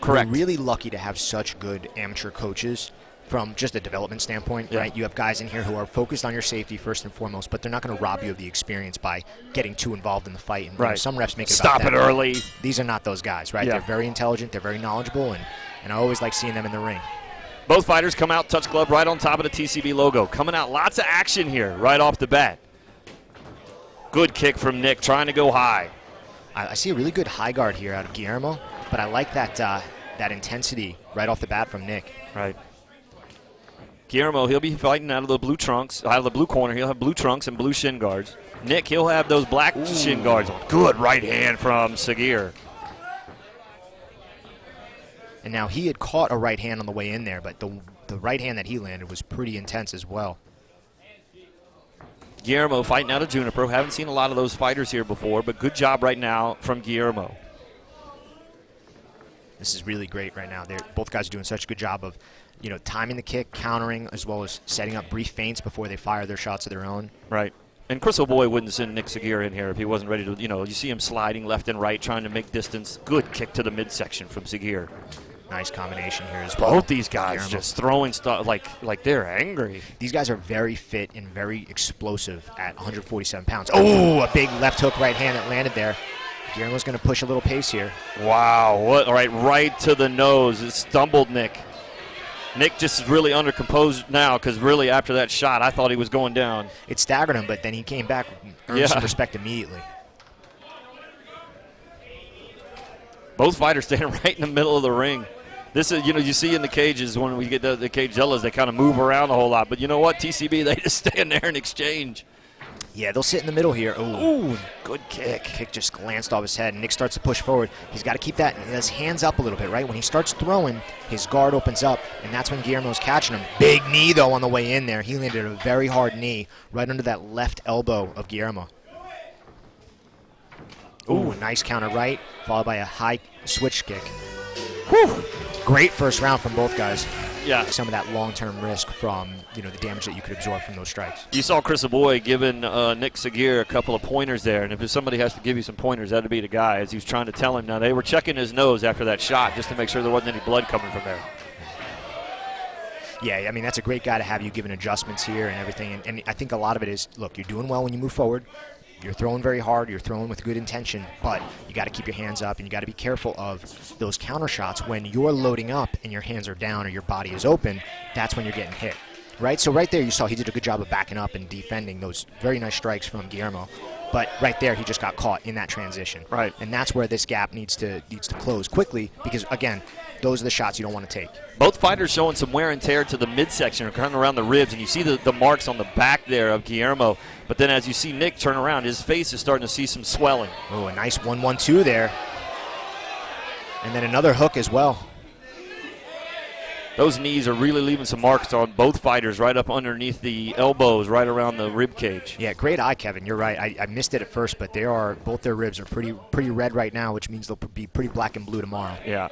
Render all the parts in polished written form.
Correct. We're really lucky to have such good amateur coaches from just a development standpoint, right? You have guys in here who are focused on your safety first and foremost, but they're not going to rob you of the experience by getting too involved in the fight. And you know, some refs make it Stop about it that. early. These are not those guys, right? Yeah. They're very intelligent, they're very knowledgeable, and I always like seeing them in the ring. Both fighters come out, touch glove right on top of the TCB logo. Coming out, lots of action here right off the bat. Good kick from Nick, trying to go high. I see a really good high guard here out of Guillermo, but I like that that intensity right off the bat from Nick. Right. Guillermo, he'll be fighting out of the blue trunks, out of the blue corner. He'll have blue trunks and blue shin guards. Nick, he'll have those black shin guards on. Good right hand from Saghir. And now he had caught a right hand on the way in there, but the right hand that he landed was pretty intense as well. Guillermo fighting out of Juniper. Haven't seen a lot of those fighters here before, but good job right now from Guillermo. This is really great right now. Both guys are doing such a good job of, you know, timing the kick, countering, as well as setting up brief feints before they fire their shots of their own. Right. And Crystal Boy wouldn't send Nick Saghir in here if he wasn't ready to, you know, you see him sliding left and right, trying to make distance. Good kick to the midsection from Saghir. Nice combination here as well. Both these guys just throwing stuff like they're angry. These guys are very fit and very explosive at 147 pounds. Oh, a big left hook right hand that landed there. Guillermo's going to push a little pace here. Wow. What? All right to the nose. It stumbled Nick. Nick just is really undercomposed now because really after that shot, I thought he was going down. It staggered him, but then he came back, earned some respect immediately. Both fighters standing right in the middle of the ring. This is, you know, you see in the cages when we get the cage zellas, they kind of move around a whole lot. But you know what? TCB, they just stand there and exchange. Yeah, they'll sit in the middle here. Ooh, good kick. Kick just glanced off his head, and Nick starts to push forward. He's got to keep his hands up a little bit, right? When he starts throwing, his guard opens up, and that's when Guillermo's catching him. Big knee, though, on the way in there. He landed a very hard knee right under that left elbow of Guillermo. Ooh, a nice counter right, followed by a high switch kick. Whew. Great first round from both guys. Yeah. Some of that long-term risk from, you know, the damage that you could absorb from those strikes. You saw Chris Aboy giving Nick Saghir a couple of pointers there, and if somebody has to give you some pointers, that'd be the guy, as he was trying to tell him. Now, they were checking his nose after that shot just to make sure there wasn't any blood coming from there. Yeah, I mean, that's a great guy to have you giving adjustments here and everything, and I think a lot of it is, look, you're doing well when you move forward. You're throwing very hard, you're throwing with good intention, but you got to keep your hands up and you got to be careful of those counter shots. When you're loading up and your hands are down or your body is open, that's when you're getting hit, right? So right there you saw he did a good job of backing up and defending those very nice strikes from Guillermo. But right there he just got caught in that transition. Right. And that's where this gap needs to close quickly because, again, those are the shots you don't want to take. Both fighters showing some wear and tear to the midsection or coming around the ribs, and you see the marks on the back there of Guillermo. But then as you see Nick turn around, his face is starting to see some swelling. Oh, a nice 1-1-2 there. And then another hook as well. Those knees are really leaving some marks on both fighters right up underneath the elbows, right around the rib cage. Yeah, great eye, Kevin. You're right. I missed it at first, but both their ribs are pretty red right now, which means they'll be pretty black and blue tomorrow. Yeah.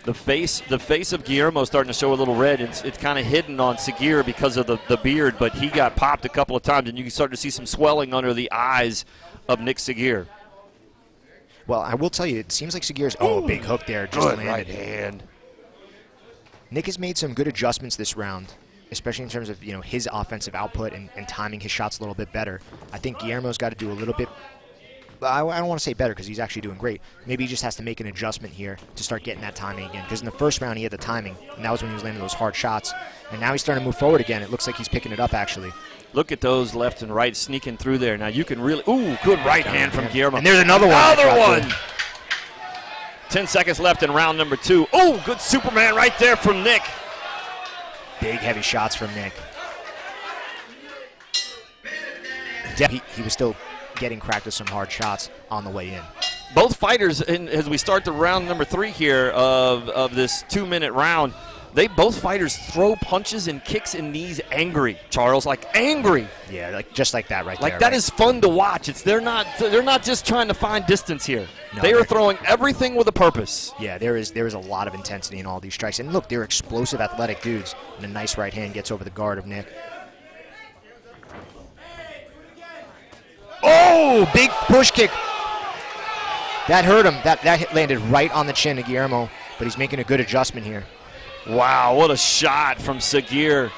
The face of Guillermo is starting to show a little red. It's kind of hidden on Saghir because of the beard, but he got popped a couple of times, and you can start to see some swelling under the eyes of Nick Saghir. Well, I will tell you, it seems like Saghir's big hook there just good landed. Right hand. Nick has made some good adjustments this round, especially in terms of, you know, his offensive output and timing his shots a little bit better. I think Guillermo's got to do a little bit. I don't want to say better because he's actually doing great. Maybe he just has to make an adjustment here to start getting that timing again. Because in the first round he had the timing, and that was when he was landing those hard shots. And now he's starting to move forward again. It looks like he's picking it up actually. Look at those left and right sneaking through there. Now you can really, good right hand from Guillermo. And there's another one. Another one. 10 seconds left in round number 2. Oh, good Superman right there from Nick. Big heavy shots from Nick. He was still getting cracked with some hard shots on the way in. Both fighters, as we start the round number 3 here of this 2-minute round, both fighters throw punches and kicks and knees angry, Charles, like angry. Yeah, like just like that right there. Like that is fun to watch. They're not just trying to find distance here. No, they are throwing everything with a purpose. Yeah, there is a lot of intensity in all these strikes. And look, they're explosive, athletic dudes. And a nice right hand gets over the guard of Nick. Oh, big push kick. That hurt him. That hit landed right on the chin of Guillermo. but he's making a good adjustment here. Wow, what a shot from Saghir.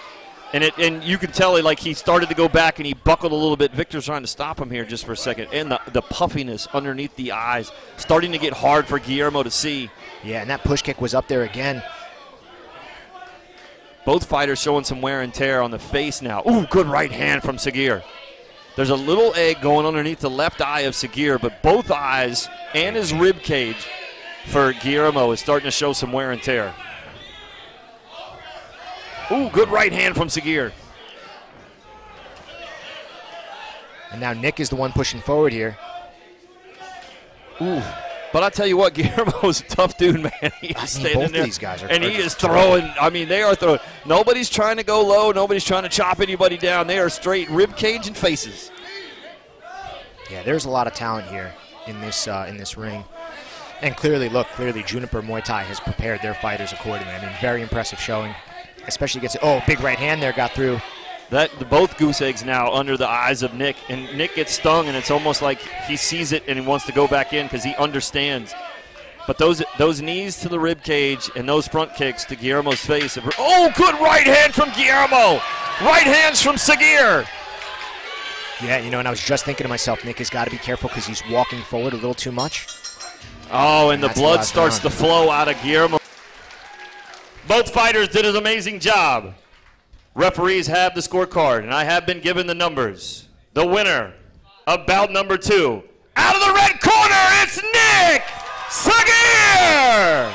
And you can tell like he started to go back and he buckled a little bit. Victor's trying to stop him here just for a second. And the puffiness underneath the eyes starting to get hard for Guillermo to see. Yeah, and that push kick was up there again. Both fighters showing some wear and tear on the face now. Ooh, good right hand from Saghir. There's a little egg going underneath the left eye of Saghir, but both eyes and his rib cage for Guillermo is starting to show some wear and tear. Ooh, good right hand from Saghir. And now Nick is the one pushing forward here. Ooh. But I tell you what, Guillermo's a tough dude, man. He is standing both there, of these guys are, and he is throwing. I mean, they are throwing. Nobody's trying to go low. Nobody's trying to chop anybody down. They are straight rib cage and faces. Yeah, there's a lot of talent here in this ring. And clearly, Juniper Muay Thai has prepared their fighters accordingly. I mean, very impressive showing, especially against. Oh, big right hand there got through. Both goose eggs now under the eyes of Nick, and Nick gets stung, and it's almost like he sees it and he wants to go back in because he understands. But those knees to the rib cage and those front kicks to Guillermo's face. Oh, good right hand from Guillermo! Right hands from Saghir. Yeah, and I was just thinking to myself, Nick has got to be careful because he's walking forward a little too much. Oh, and the blood starts to flow out of Guillermo. Both fighters did an amazing job. Referees have the scorecard, and I have been given the numbers. The winner of bout number 2, out of the red corner, it's Nick Saghir!